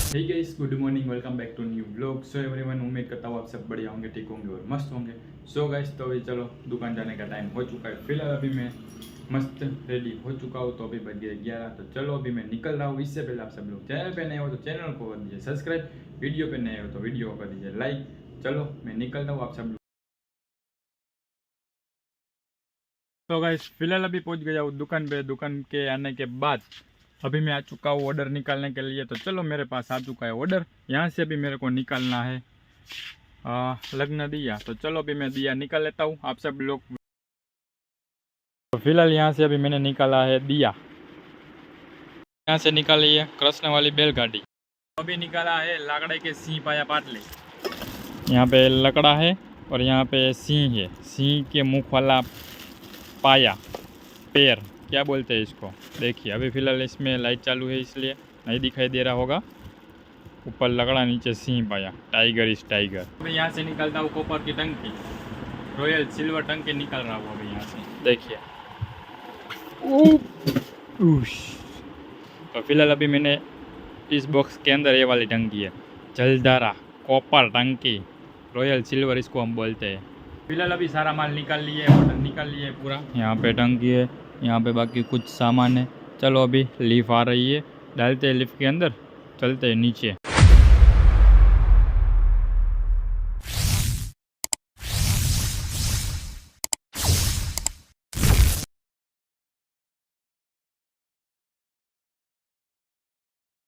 Hey guys, good morning, welcome back to new blog. So everyone, उम्मीद करता हूँ आप सब बढ़िया होंगे, ठीक होंगे और मस्त होंगे। सो गाइस, तो अभी चलो दुकान जाने का टाइम हो चुका है। फिलहाल अभी मैं मस्त रेडी हो चुका हूँ, तो अभी बज गए 11। तो चलो अभी मैं निकल रहा हूँ। इससे पहले आप सब लोग चैनल पे नए हो तो चैनल को कर दीजिए सब्सक्राइब, वीडियो पे नए हो तो वीडियो को कर दीजिए लाइक। चलो मैं निकल रहा हूँ, आप सब लोग। तो गाइस, फिलहाल अभी पहुँच गया हूँ दुकान पे। दुकान के आने के बाद अभी मैं आ चुका हूँ ऑर्डर निकालने के लिए। तो चलो मेरे पास आ चुका है ऑर्डर। यहाँ से अभी मेरे को निकालना है लग्न दिया। तो चलो अभी मैं दिया निकाल लेता हूँ, आप सब लोग। तो फिलहाल यहाँ से अभी मैंने निकाला है दिया। यहाँ से निकाली है कृष्ण वाली बैलगाड़ी। अभी निकाला है लाकड़े के सिंह पाया पाटले। यहाँ पे लकड़ा है और यहाँ पे सिंह है। सिंह के मुख वाला पाया, पैर क्या बोलते हैं इसको, देखिए। अभी फ़िलहाल इसमें लाइट चालू है इसलिए नहीं दिखाई दे रहा होगा। ऊपर लकड़ा, नीचे सिंह पाया, टाइगर इस टाइगर। अभी यहाँ से निकलता हूँ कॉपर की टंकी, रॉयल सिल्वर टंकी निकल रहा हूँ अभी यहाँ से, देखिए। तो फिलहाल अभी मैंने इस बॉक्स के अंदर ये वाली टंकी है, जलधारा कॉपर टंकी, रॉयल सिल्वर इसको हम बोलते हैं। फिलहाल अभी सारा माल निकाल लिए, ऑर्डर निकाल लिए पूरा। यहाँ पे टंकी है, यहाँ पे बाकी कुछ सामान है। चलो अभी लिफ्ट आ रही है, डालते हैं लिफ्ट के अंदर, चलते हैं नीचे।